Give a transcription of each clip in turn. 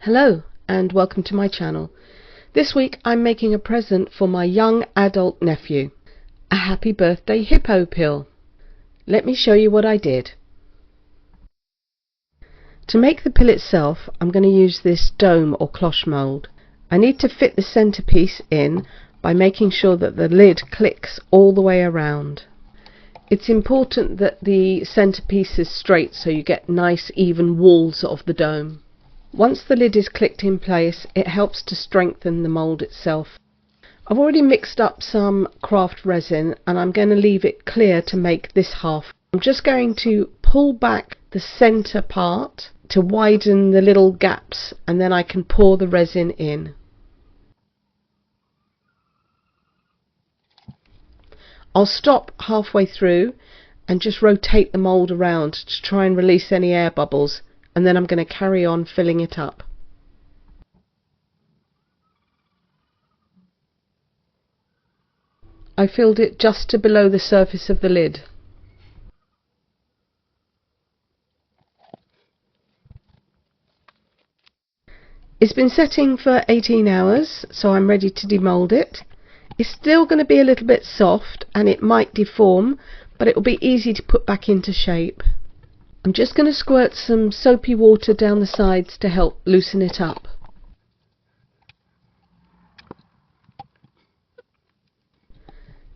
Hello and welcome to my channel. This week I'm making a present for my young adult nephew. A happy birthday Hippo pill. Let me show you what I did. To make the pill itself, I'm going to use this dome or cloche mould. I need to fit the centerpiece in by making sure that the lid clicks all the way around. It's important that the centerpiece is straight so you get nice even walls of the dome. Once the lid is clicked in place, it helps to strengthen the mould itself. I've already mixed up some craft resin and I'm going to leave it clear to make this half. I'm just going to pull back the center part to widen the little gaps, and then I can pour the resin in. I'll stop halfway through and just rotate the mould around to try and release any air bubbles, and then I'm going to carry on filling it up. I filled it just to below the surface of the lid. It's been setting for 18 hours, so I'm ready to demold it. It's still going to be a little bit soft and it might deform, but it will be easy to put back into shape. I'm just going to squirt some soapy water down the sides to help loosen it up.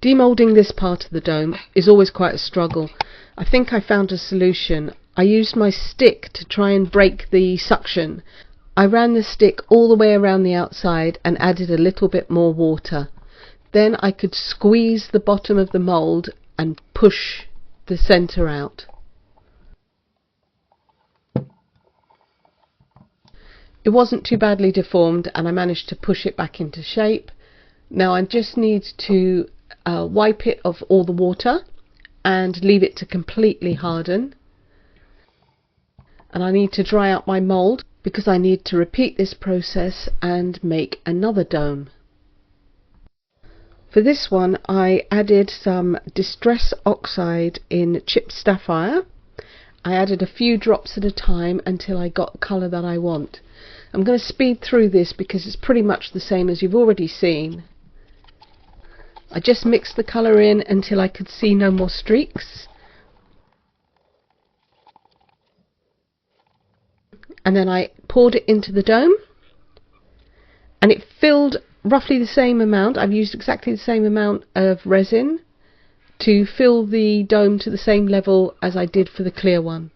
Demolding this part of the dome is always quite a struggle. I think I found a solution. I used my stick to try and break the suction. I ran the stick all the way around the outside and added a little bit more water. Then I could squeeze the bottom of the mould and push the centre out. It wasn't too badly deformed and I managed to push it back into shape. Now I just need to wipe it of all the water and leave it to completely harden. And I need to dry out my mould because I need to repeat this process and make another dome. For this one I added some Distress Oxide in chipped sapphire. I added a few drops at a time until I got the colour that I want. I'm going to speed through this because it's pretty much the same as you've already seen. I just mixed the colour in until I could see no more streaks. And then I poured it into the dome. And it filled roughly the same amount. I've used exactly the same amount of resin to fill the dome to the same level as I did for the clear one.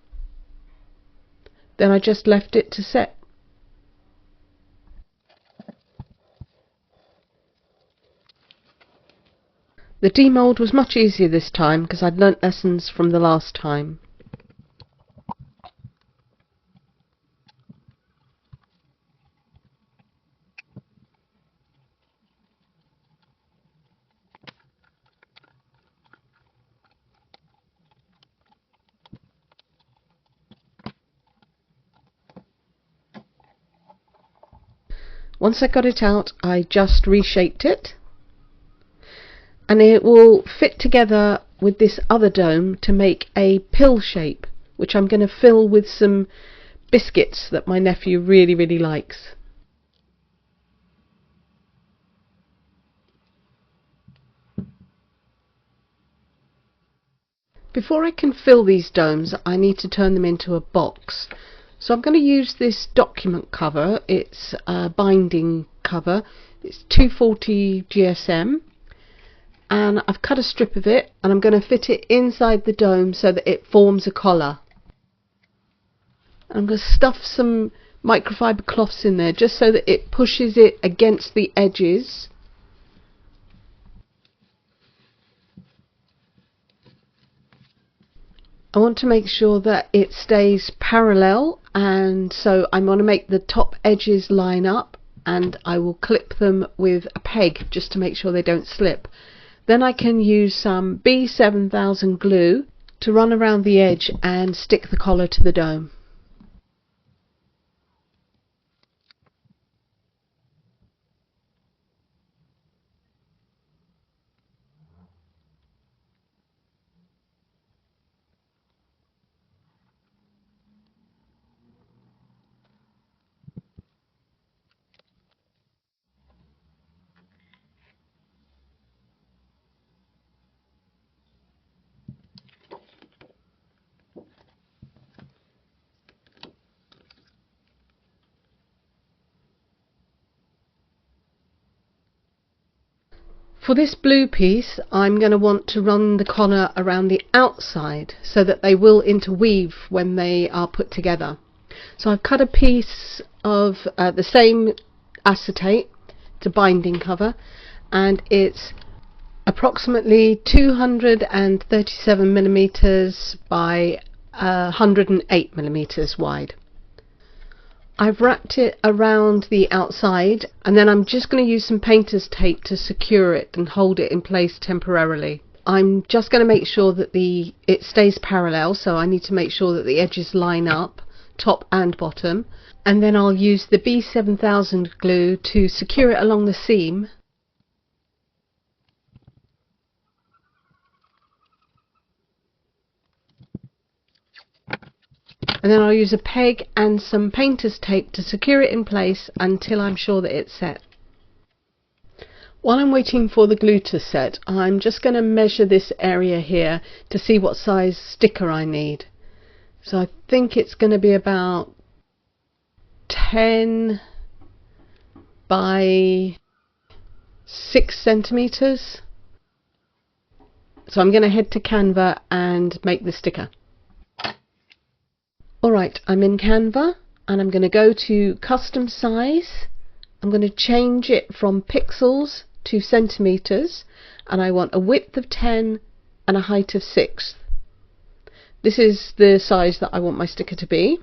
Then I just left it to set. The demold was much easier this time because I'd learnt lessons from the last time. Once I got it out, I just reshaped it, and it will fit together with this other dome to make a pill shape, which I'm going to fill with some biscuits that my nephew really likes. Before I can fill these domes, I need to turn them into a box. So I'm going to use this document cover. It's a binding cover. It's 240 GSM. And I've cut a strip of it and I'm going to fit it inside the dome so that it forms a collar. I'm going to stuff some microfiber cloths in there just so that it pushes it against the edges. I want to make sure that it stays parallel, and so I'm going to make the top edges line up, and I will clip them with a peg just to make sure they don't slip. Then I can use some B7000 glue to run around the edge and stick the collar to the dome. For this blue piece, I'm going to want to run the collar around the outside so that they will interweave when they are put together. So I've cut a piece of the same acetate, it's a binding cover, and it's approximately 237 millimeters by 108 millimeters wide. I've wrapped it around the outside, and then I'm just going to use some painter's tape to secure it and hold it in place temporarily. I'm just going to make sure that it stays parallel, so I need to make sure that the edges line up, top and bottom, and then I'll use the B7000 glue to secure it along the seam. And then I'll use a peg and some painter's tape to secure it in place until I'm sure that it's set. While I'm waiting for the glue to set, I'm just going to measure this area here to see what size sticker I need. So I think it's going to be about 10 by 6 centimeters. So I'm going to head to Canva and make the sticker. Alright, I'm in Canva and I'm going to go to custom size. I'm going to change it from pixels to centimeters, and I want a width of 10 and a height of 6. This is the size that I want my sticker to be.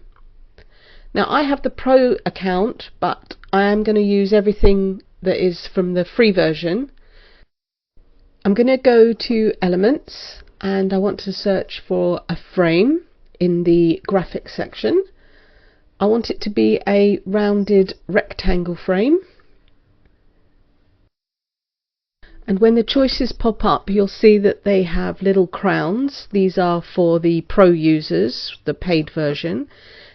Now I have the Pro account, but I am going to use everything that is from the free version. I'm going to go to Elements and I want to search for a frame. In the graphics section, I want it to be a rounded rectangle frame, and when the choices pop up you'll see that they have little crowns. These are for the Pro users, the paid version,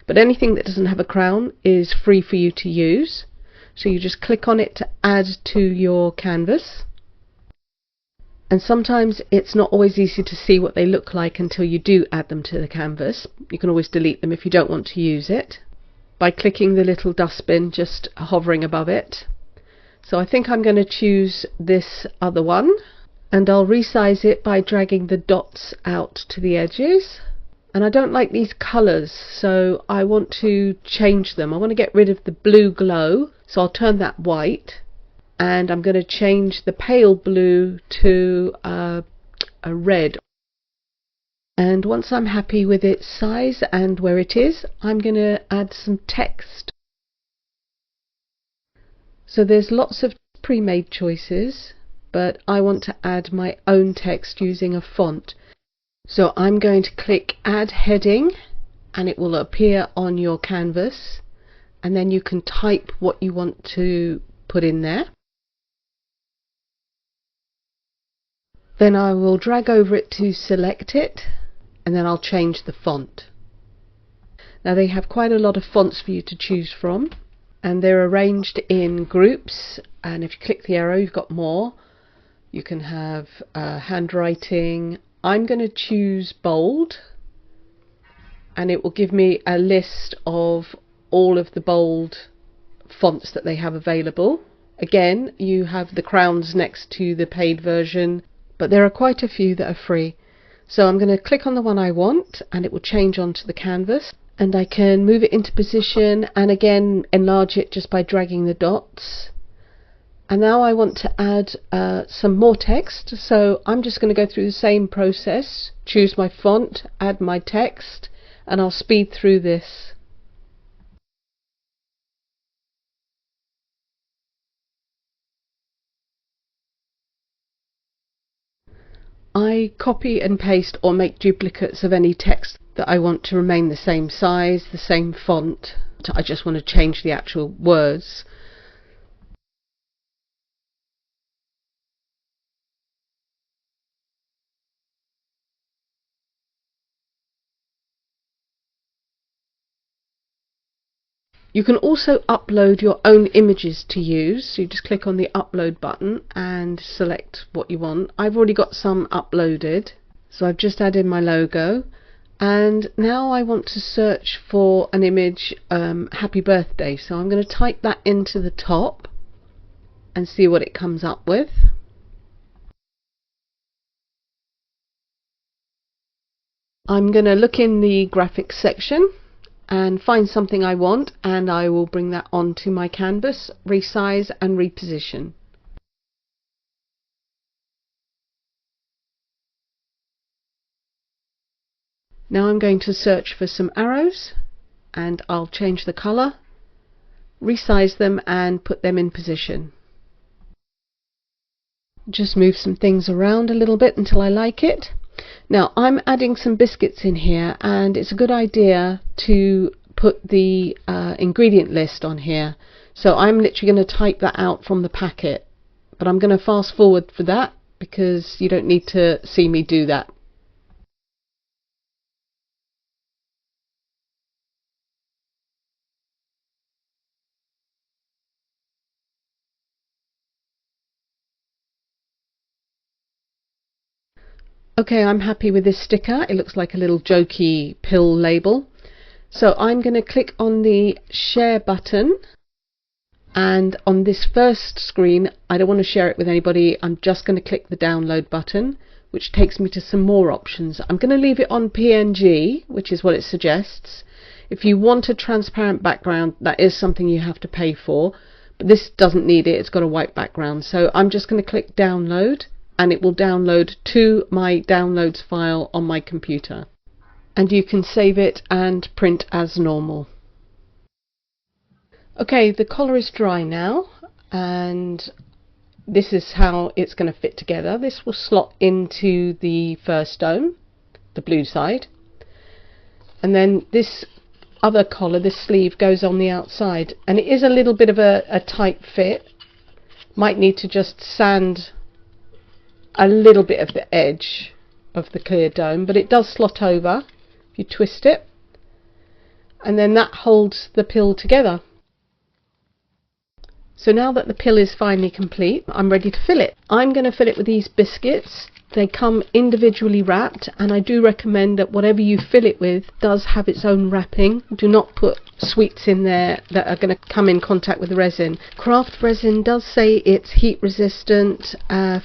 but anything that doesn't have a crown is free for you to use. So you just click on it to add to your canvas. And sometimes it's not always easy to see what they look like until you do add them to the canvas. You can always delete them if you don't want to use it by clicking the little dustbin just hovering above it. So I think I'm going to choose this other one, and I'll resize it by dragging the dots out to the edges. And I don't like these colours, so I want to change them. I want to get rid of the blue glow, so I'll turn that white. And I'm going to change the pale blue to a red. And once I'm happy with its size and where it is, I'm going to add some text. So there's lots of pre-made choices, but I want to add my own text using a font. So I'm going to click Add Heading, and it will appear on your canvas, and then you can type what you want to put in there. Then I will drag over it to select it, and then I'll change the font. Now they have quite a lot of fonts for you to choose from, and they're arranged in groups, and if you click the arrow you've got more. You can have handwriting. I'm going to choose bold, and it will give me a list of all of the bold fonts that they have available. Again, you have the crowns next to the paid version, but there are quite a few that are free. So I'm going to click on the one I want, and it will change onto the canvas, and I can move it into position and again enlarge it just by dragging the dots. And now I want to add some more text, so I'm just going to go through the same process, choose my font, add my text, and I'll speed through this. I copy and paste or make duplicates of any text that I want to remain the same size, the same font. I just want to change the actual words. You can also upload your own images to use, so you just click on the upload button and select what you want. I've already got some uploaded, so I've just added my logo, and now I want to search for an image, happy birthday, so I'm going to type that into the top and see what it comes up with. I'm going to look in the graphics section and find something I want, and I will bring that onto my canvas, resize and reposition. Now I'm going to search for some arrows, and I'll change the colour, resize them and put them in position. Just move some things around a little bit until I like it. Now I'm adding some biscuits in here, and it's a good idea to put the ingredient list on here. So I'm literally going to type that out from the packet, but I'm going to fast forward for that because you don't need to see me do that. Okay, I'm happy with this sticker. It looks like a little jokey pill label. So I'm going to click on the share button, and on this first screen I don't want to share it with anybody. I'm just going to click the download button, which takes me to some more options. I'm going to leave it on PNG, which is what it suggests. If you want a transparent background, that is something you have to pay for, but this doesn't need it. It's got a white background. So I'm just going to click download, and it will download to my downloads file on my computer, and you can save it and print as normal. Okay, the collar is dry now, and this is how it's going to fit together. This will slot into the first dome, the blue side, and then this other collar, this sleeve, goes on the outside, and it is a little bit of a tight fit. Might need to just sand a little bit of the edge of the clear dome, but it does slot over if you twist it, and then that holds the pill together. So now that the pill is finally complete, I'm ready to fill it. I'm going to fill it with these biscuits. They come individually wrapped, and I do recommend that whatever you fill it with does have its own wrapping. Do not put sweets in there that are going to come in contact with the resin. Craft resin does say it's heat resistant,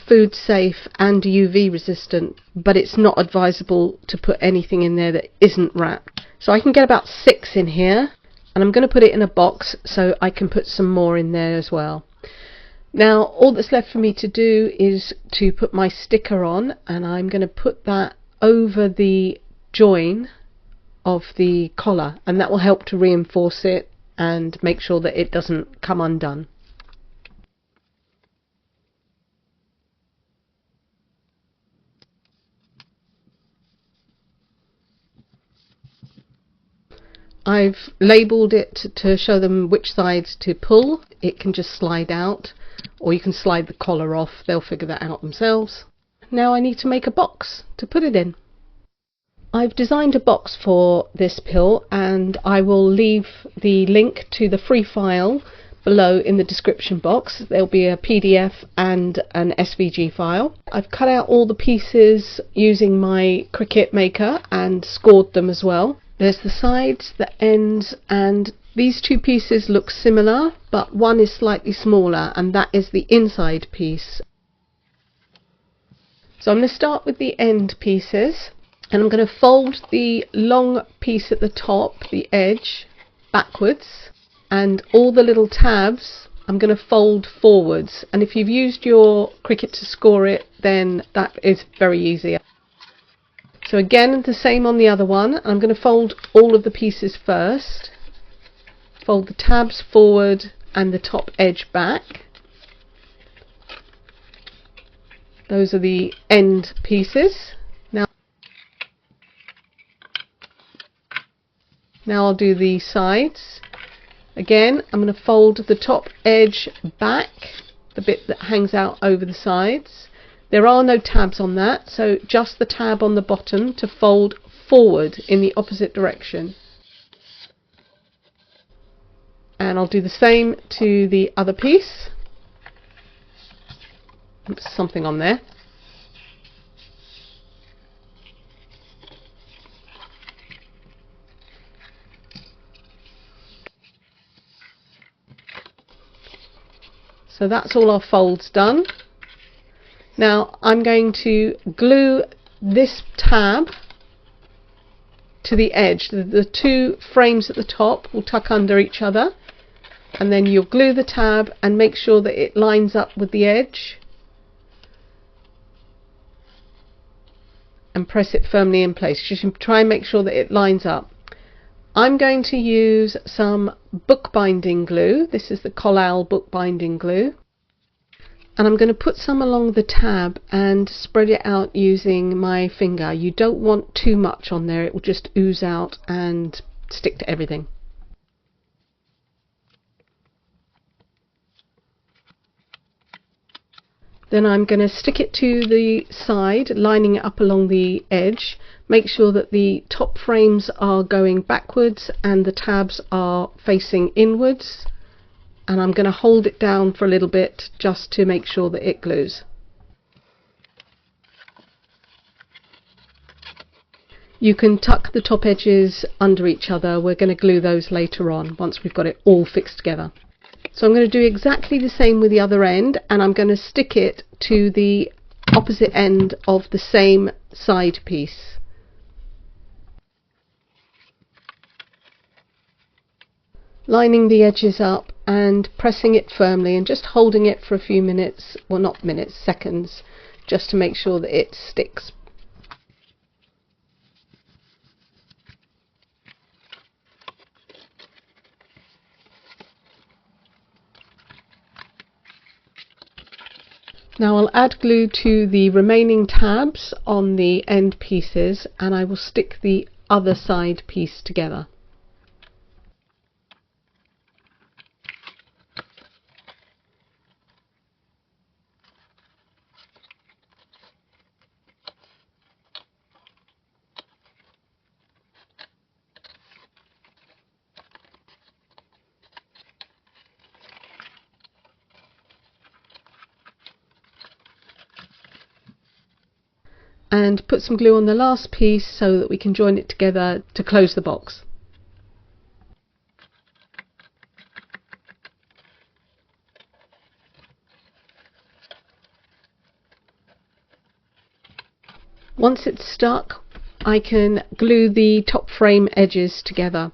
food safe and UV resistant, but it's not advisable to put anything in there that isn't wrapped. So I can get about 6 in here, and I'm going to put it in a box so I can put some more in there as well. Now all that's left for me to do is to put my sticker on, and I'm going to put that over the join of the collar, and that will help to reinforce it and make sure that it doesn't come undone. I've labelled it to show them which sides to pull. It can just slide out, or you can slide the collar off. They'll figure that out themselves. Now I need to make a box to put it in. I've designed a box for this pill, and I will leave the link to the free file below in the description box. There'll be a PDF and an SVG file. I've cut out all the pieces using my Cricut maker and scored them as well. There's the sides, the ends, and these two pieces look similar, but one is slightly smaller, and that is the inside piece. So I'm going to start with the end pieces, and I'm going to fold the long piece at the top, the edge, backwards, and all the little tabs I'm going to fold forwards. And if you've used your Cricut to score it, then that is very easy. So again, the same on the other one. I'm going to fold all of the pieces first, fold the tabs forward and the top edge back. Those are the end pieces. Now I'll do the sides. Again, I'm going to fold the top edge back, the bit that hangs out over the sides. There are no tabs on that, so just the tab on the bottom to fold forward in the opposite direction. And I'll do the same to the other piece. Oops, something on there. So that's all our folds done. Now I'm going to glue this tab to the edge. The two frames at the top will tuck under each other, and then you'll glue the tab and make sure that it lines up with the edge and press it firmly in place. Just try and make sure that it lines up. I'm going to use some bookbinding glue. This is the Collal bookbinding glue, and I'm going to put some along the tab and spread it out using my finger. You don't want too much on there, it will just ooze out and stick to everything. Then I'm going to stick it to the side, lining it up along the edge. Make sure that the top frames are going backwards and the tabs are facing inwards. And I'm going to hold it down for a little bit just to make sure that it glues. You can tuck the top edges under each other. We're going to glue those later on once we've got it all fixed together. So I'm going to do exactly the same with the other end, and I'm going to stick it to the opposite end of the same side piece. Lining the edges up and pressing it firmly and just holding it for a few minutes, well not minutes, seconds, just to make sure that it sticks. Now I'll add glue to the remaining tabs on the end pieces, and I will stick the other side piece together. And put some glue on the last piece so that we can join it together to close the box. Once it's stuck, I can glue the top frame edges together.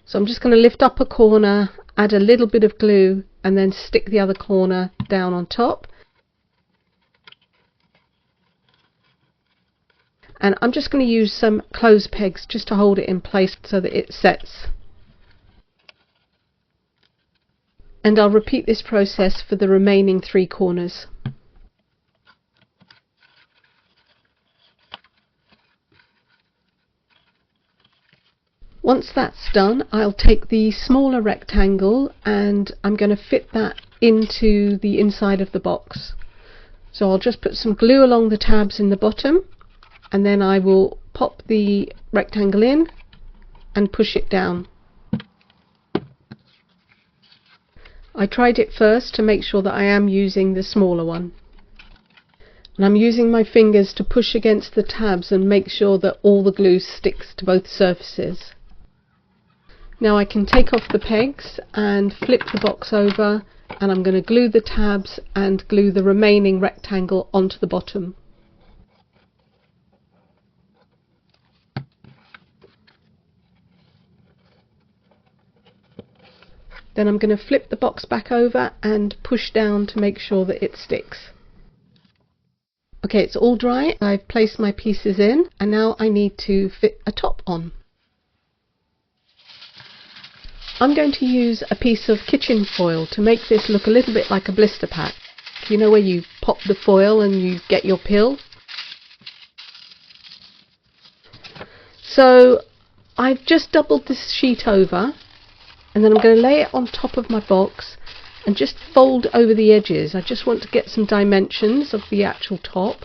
So I'm just going to lift up a corner, add a little bit of glue, and then stick the other corner down on top. And I'm just going to use some clothes pegs just to hold it in place so that it sets. And I'll repeat this process for the remaining three corners. Once that's done, I'll take the smaller rectangle and I'm going to fit that into the inside of the box. So I'll just put some glue along the tabs in the bottom, and then I will pop the rectangle in and push it down. I tried it first to make sure that I am using the smaller one. And I'm using my fingers to push against the tabs and make sure that all the glue sticks to both surfaces. Now I can take off the pegs and flip the box over, and I'm going to glue the tabs and glue the remaining rectangle onto the bottom. Then I'm going to flip the box back over and push down to make sure that it sticks. Okay, it's all dry. I've placed my pieces in, and now I need to fit a top on. I'm going to use a piece of kitchen foil to make this look a little bit like a blister pack. You know where you pop the foil and you get your pill? So I've just doubled this sheet over, and then I'm going to lay it on top of my box and just fold over the edges. I just want to get some dimensions of the actual top.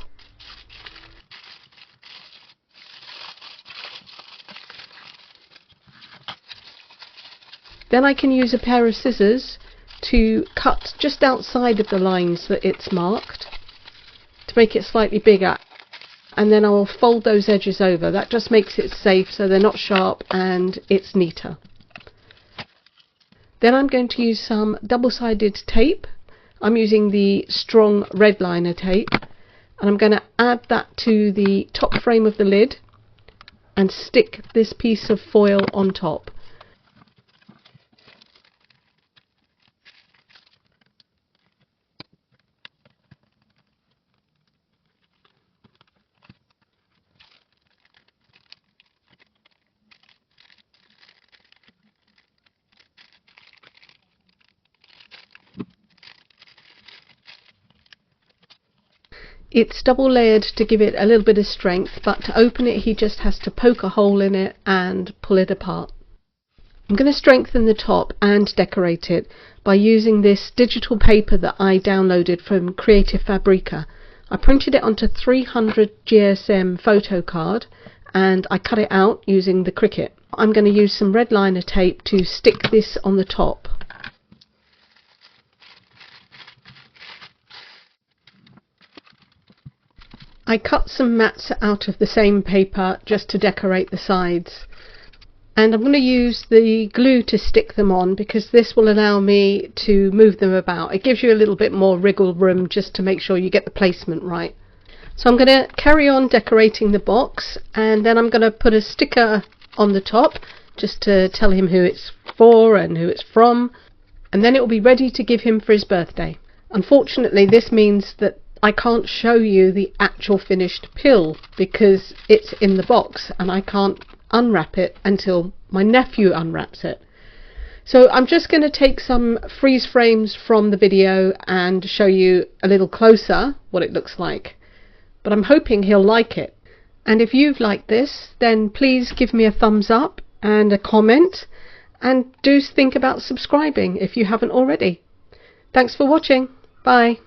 Then I can use a pair of scissors to cut just outside of the lines that it's marked to make it slightly bigger, and then I'll fold those edges over. That just makes it safe so they're not sharp and it's neater. Then I'm going to use some double-sided tape. I'm using the strong red liner tape, and I'm going to add that to the top frame of the lid and stick this piece of foil on top. It's double layered to give it a little bit of strength, but to open it he just has to poke a hole in it and pull it apart. I'm going to strengthen the top and decorate it by using this digital paper that I downloaded from Creative Fabrica. I printed it onto 300 GSM photo card and I cut it out using the Cricut. I'm going to use some red liner tape to stick this on the top. I cut some mats out of the same paper just to decorate the sides, and I'm going to use the glue to stick them on because this will allow me to move them about. It gives you a little bit more wriggle room just to make sure you get the placement right. So I'm going to carry on decorating the box, and then I'm going to put a sticker on the top just to tell him who it's for and who it's from, and then it will be ready to give him for his birthday. Unfortunately, this means that I can't show you the actual finished pill because it's in the box and I can't unwrap it until my nephew unwraps it. So I'm just going to take some freeze frames from the video and show you a little closer what it looks like. But I'm hoping he'll like it. And if you've liked this, then please give me a thumbs up and a comment, and do think about subscribing if you haven't already. Thanks for watching. Bye.